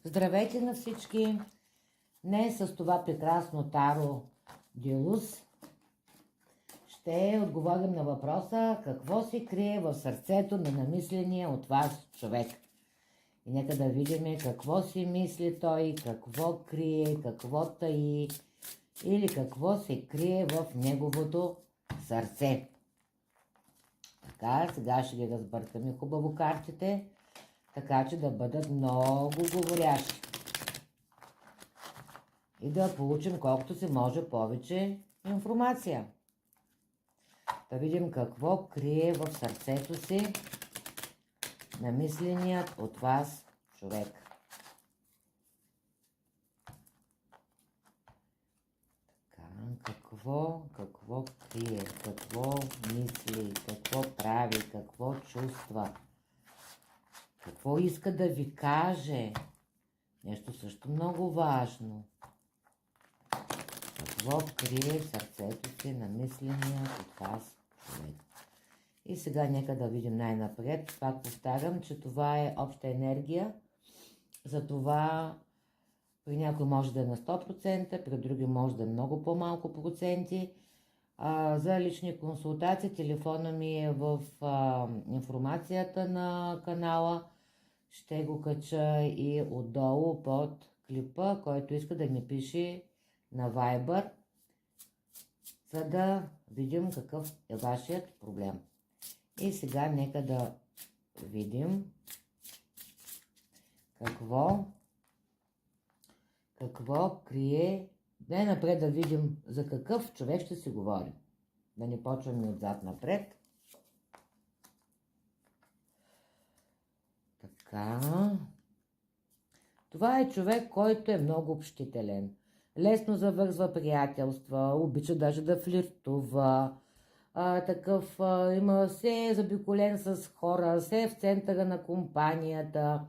Здравейте на всички! Днес с това прекрасно таро Дилус ще отговорим на въпроса какво се крие в сърцето на намисления от вас човек. И нека да видим какво си мисли той, какво крие, какво таи или какво се крие в неговото сърце. Така, сега ще ги разбъркаме хубаво картите, така че да бъдат много говорящи. И да получим колкото се може повече информация. Да видим какво крие в сърцето си намисленият от вас човек. Така, какво крие, какво мисли, какво прави, какво чувства, какво иска да ви каже. Нещо също много важно. Какво крие сърцето си намисленият от вас човек. И сега нека да видим най-напред. Пак повтарям, че това е обща енергия. Затова при някой може да е на 100%, при други може да е много по-малко проценти. За лични консултации телефона ми е в информацията на канала. Ще го кача и отдолу под клипа, който иска да ми пише на Viber, за да видим какъв е вашият проблем. И сега нека да видим какво крие. Най-напред да видим за какъв човек ще си говорим. Да не почваме отзад напред. Така. Това е човек, който е много общителен. Лесно завързва приятелства, обича даже да флиртува. Се е забиколен с хора, се е в центъра на компанията.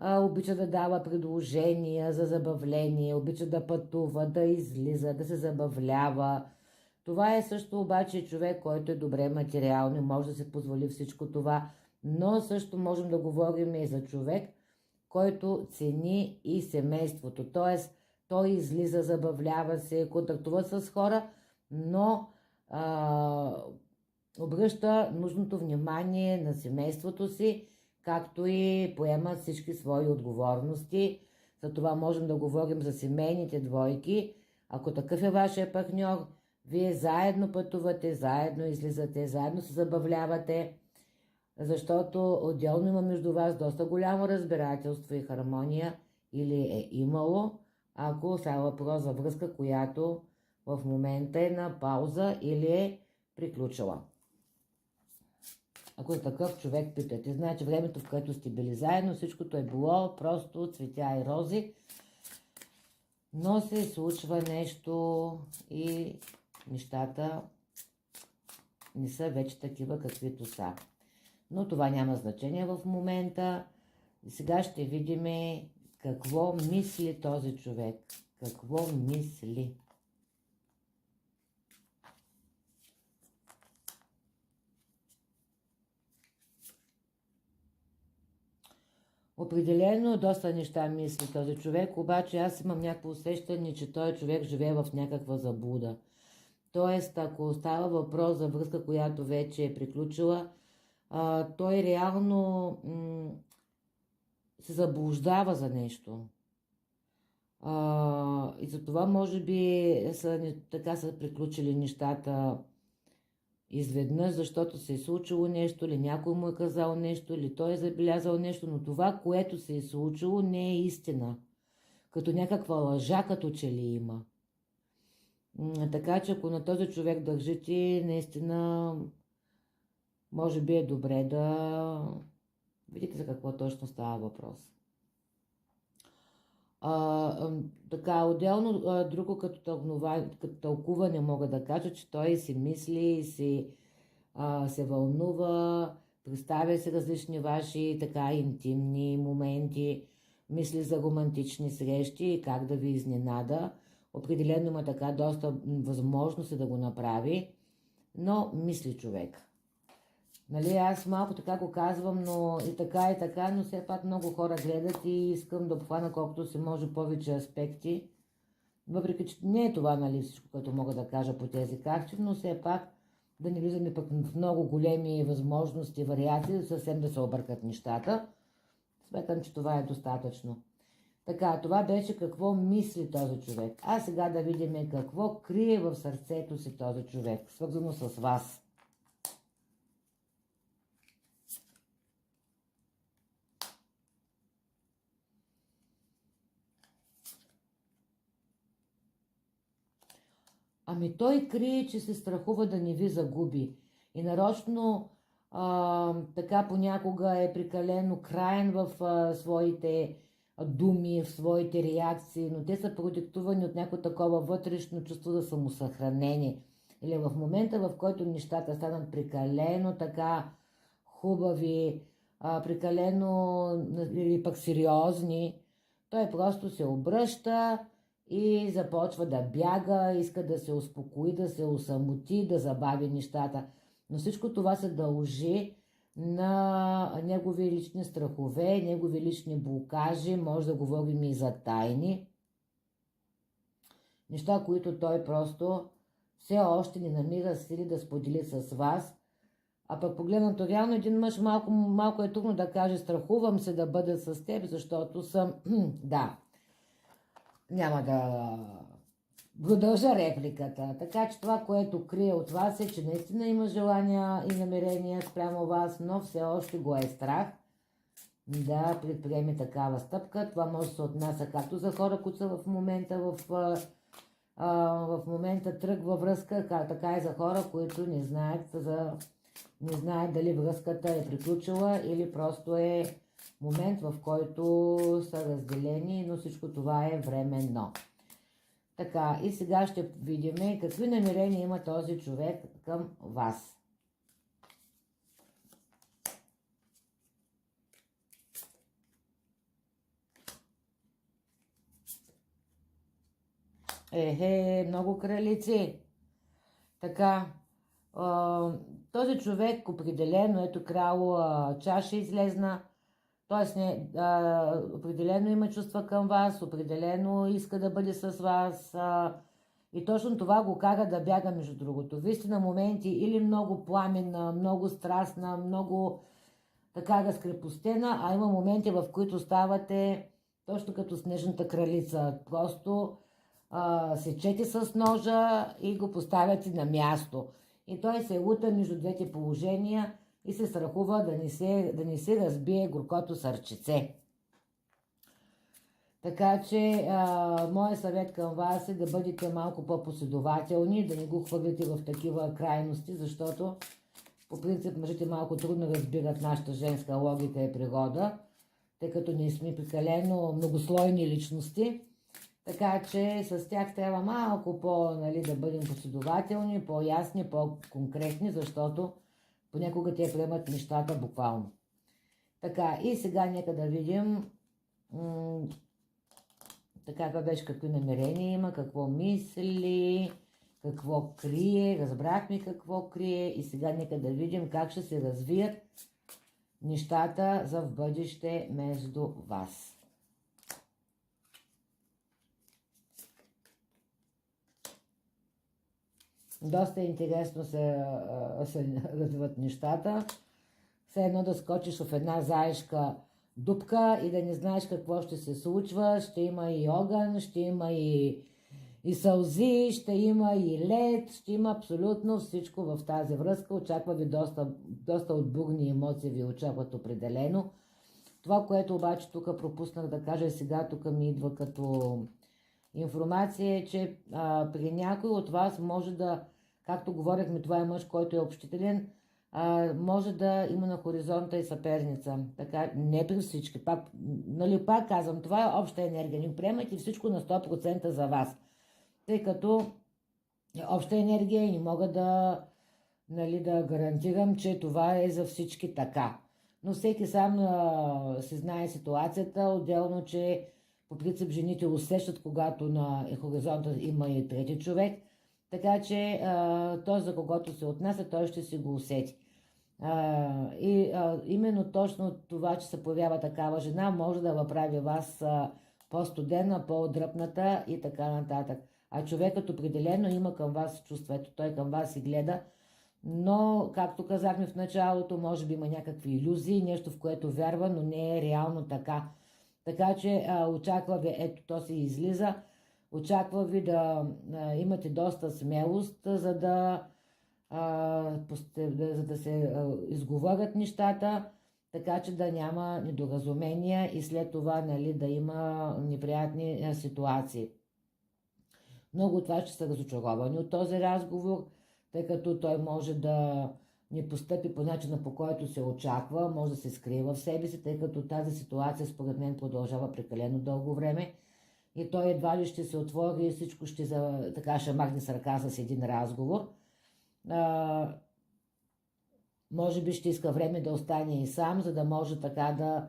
Обича да дава предложения за забавление, обича да пътува, да излиза, да се забавлява. Това е също обаче човек, който е добре материално, може да се позволи всичко това, но също можем да говорим и за човек, който цени и семейството. Т.е. той излиза, забавлява се, контактува с хора, но обръща нужното внимание на семейството си, както и поема всички свои отговорности. За това можем да говорим за семейните двойки. Ако такъв е вашия партньор, вие заедно пътувате, заедно излизате, заедно се забавлявате, защото отделно има между вас доста голямо разбирателство и хармония, или е имало, ако става въпрос за връзка, която в момента е на пауза или е приключила. Ако такъв човек питате, значи времето, в което сте били заедно, всичкото е било просто цветя и рози, но се случва нещо и нещата не са вече такива, каквито са. Но това няма значение в момента. И сега ще видим какво мисли този човек. Какво мисли? Определено доста неща мисли този човек, обаче аз имам някакво усещане, че този човек живее в някаква заблуда. Тоест, ако става въпрос за връзка, която вече е приключила, той реално се заблуждава за нещо. И за това може би така са приключили нещата изведнъж, защото се е случило нещо, или някой му е казал нещо, или той е забелязал нещо, но това, което се е случило, не е истина. Като някаква лъжа, като че ли има. Така че ако на този човек държите, наистина може би е добре да видите за какво точно става въпрос. Отделно друго като тълкуване мога да кажа, че той си мисли и се вълнува, представя си различни ваши така интимни моменти, мисли за романтични срещи и как да ви изненада. Определено има така доста възможности да го направи, но мисли човек. Нали, аз малко така го казвам, но и така, но все пак много хора гледат и искам да обхвана колкото се може повече аспекти. Въпреки, че не е това, нали, всичко, което мога да кажа по тези карти, но все пак да не влизаме пък в много големи възможности, вариации, съвсем да се объркат нещата. Сметам, че това е достатъчно. Така, това беше какво мисли този човек. А сега да видим какво крие в сърцето си този човек, свързано с вас. Ами той крие, че се страхува да не ви загуби. И нарочно така понякога е прекалено краен в своите думи, в своите реакции, но те са продиктувани от някакво такова вътрешно чувство за самосъхранение. Или в момента, в който нещата станат прекалено така хубави, прекалено или пък сериозни, той просто се обръща и започва да бяга, иска да се успокои, да се усамоти, да забави нещата. Но всичко това се дължи на негови лични страхове, негови лични блокажи, може да говорим и за тайни. Неща, които той просто все още не намира сили да сподели с вас. А пък погледнато реално, един мъж малко е трудно да каже: страхувам се да бъда с теб, защото съм... да, няма да продължа репликата. Така че това, което крие от вас е, че наистина има желания и намерения спрямо вас, но все още го е страх да предприеме такава стъпка. Това може да се отнася както за хора, които са в момента тръгва връзка, така и за хора, които не знаят дали връзката е приключила или просто е момент, в който са разделени, но всичко това е временно. Така, и сега ще видим какви намерения има този човек към вас. Много кралици. Така, този човек определено, ето крало чаша излезна, т.е. определено има чувства към вас, определено иска да бъде с вас и точно това го кара да бяга, между другото. Вие сте на моменти или много пламенна, много страстна, много така разкрепостена, а има моменти, в които ставате точно като снежната кралица. Просто сечете с ножа и го поставяте на място. И той се лута между двете положения и се страхува да не се разбие горкото сърчице. Така че моят съвет към вас е да бъдете малко по-последователни, да не го хвърлите в такива крайности, защото по принцип мъжете малко трудно разбират нашата женска логика и природа, тъй като ние сме прекалено многослойни личности. Така че с тях трябва малко да бъдем последователни, по-ясни, по-конкретни, защото понякога те приемат нещата буквално. Така, и сега нека да видим така беше, какви намерения има, какво мисли, какво крие, разбрахме какво крие и сега нека да видим как ще се развият нещата за в бъдеще между вас. Доста интересно се развиват нещата. Все едно да скочиш в една заешка дупка и да не знаеш какво ще се случва. Ще има и огън, ще има и сълзи, ще има и лед, ще има абсолютно всичко в тази връзка. Очаква ви доста от бурни емоции ви очакват определено. Това, което обаче тук пропуснах да кажа сега, тук ми идва като информация е, че при някой от вас може да, както говорихме, това е мъж, който е общителен, може да има на хоризонта и съперница. Така, не при всички. Пак казвам, това е обща енергия. Не приемайте всичко на 100% за вас. Тъй като обща енергия и не мога да гарантирам, че това е за всички така. Но всеки сам си знае ситуацията, отделно, че по принцип жените усещат, когато на хоризонта има и трети човек, така че той, за когото се отнася, той ще си го усети. Именно точно това, че се появява такава жена, може да направи вас по-студена, по-отдръпната и така нататък. А човекът определено има към вас чувството, той към вас и гледа, но, както казахме в началото, може би има някакви илюзии, нещо в което вярва, но не е реално така. Така че очаква ви, ето то се излиза, очаква ви да имате доста смелост, за да се изговорят нещата, така че да няма недоразумения и след това, нали, да има неприятни ситуации. Много от вас ще са разочаровани от този разговор, тъй като той може да не постъпи по начина, по който се очаква, може да се скрие в себе си, тъй като тази ситуация според мен продължава прекалено дълго време и той едва ли ще се отвори и всичко така ще махне с ръка с един разговор. Може би ще иска време да остане и сам, за да може така да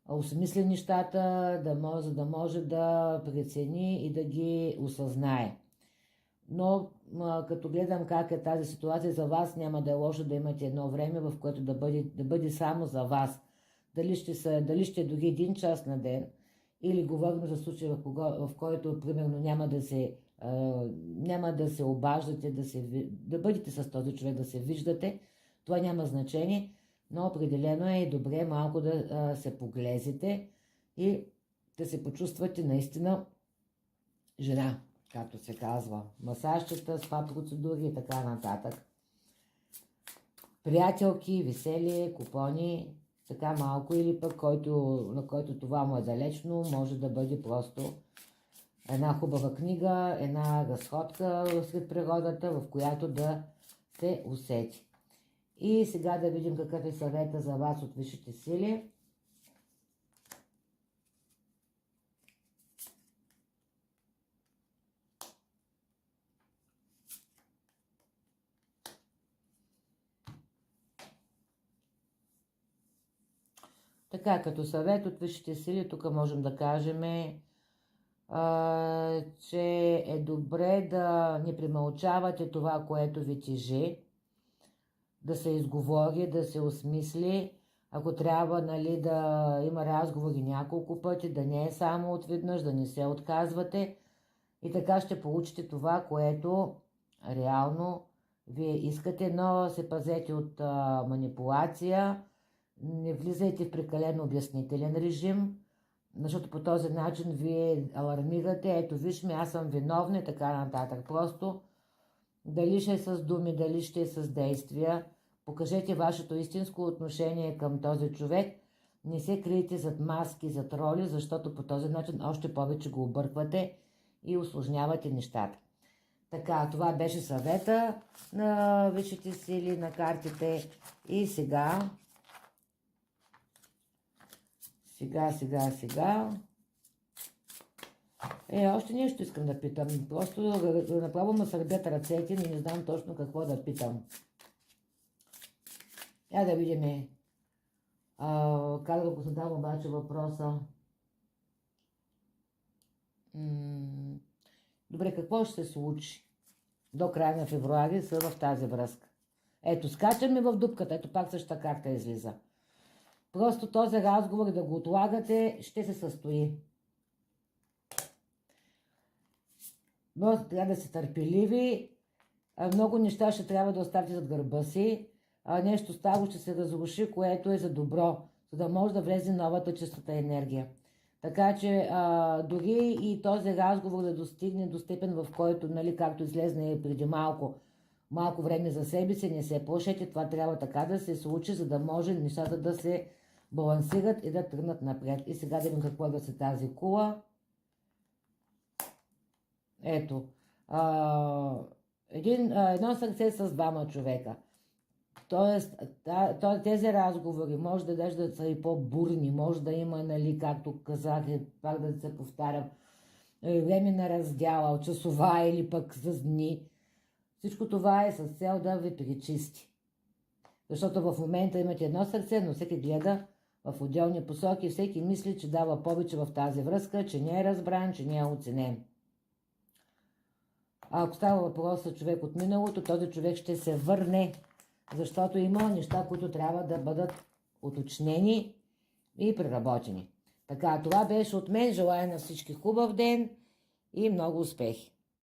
осмисли нещата, за да може да прецени и да ги осъзнае. Но като гледам как е тази ситуация за вас, няма да е лошо да имате едно време, в което да бъде само за вас. Дали ще е дори един час на ден, или говорим за случай, в който примерно няма да се обаждате, да бъдете с този човек, да се виждате, това няма значение, но определено е добре малко да се поглезите и да се почувствате наистина жена, както се казва. Масажчета, спа процедури и така нататък. Приятелки, веселие, купони, така малко, или пък на който това му е далечно, може да бъде просто една хубава книга, една разходка сред природата, в която да се усети. И сега да видим какъв е съвета за вас от висшите сили. Така, като съвет от висшите сили, тук можем да кажем, че е добре да не премълчавате това, което ви тежи, да се изговори, да се осмисли, ако трябва, нали, да има разговори няколко пъти, да не е само отведнъж, да не се отказвате и така ще получите това, което реално вие искате, но се пазете от манипулация, не влизайте в прекалено обяснителен режим, защото по този начин вие алармирате, ето виж ме, аз съм виновна и така нататък. Просто дали ще е с думи, дали ще е с действия, покажете вашето истинско отношение към този човек, не се криете зад маски, зад роли, защото по този начин още повече го обърквате и усложнявате нещата. Така, това беше съвета на висшите сили, на картите и сега. Още нещо искам да питам. Просто направо ме сърбят ръцете и не знам точно какво да питам. Да видим как да го задам обаче въпроса. Добре, какво ще се случи до края на февруари са в тази връзка? Ето, скачаме в дупката, ето пак същата карта излиза. Просто този разговор да го отлагате, ще се състои. Но трябва да сте търпеливи, много неща ще трябва да оставите зад гърба си, нещо старо ще се разруши, което е за добро, за да може да влезе новата чистата енергия. Така че дори и този разговор да достигне до степен, в който, нали, както излезне преди малко време за себе си, не се плашете, това трябва така да се случи, за да може нещата да се балансират и да тръгнат напред. И сега да видим какво е да се тази кула. Ето, едно сърце с двама човека. Тоест, тези разговори може да са и по-бурни, може да има, нали, както казах, пак да се повтарям, време на раздяла, часова или пък с дни. Всичко това е с цел да ви пречисти. Защото в момента имате едно сърце, но всеки гледа в отделни посоки, всеки мисли, че дава повече в тази връзка, че не е разбран, че не е оценен. А ако става въпрос за човек от миналото, този човек ще се върне защото има неща, които трябва да бъдат уточнени и преработени. Така, това беше от мен. Желая на всички хубав ден и много успехи!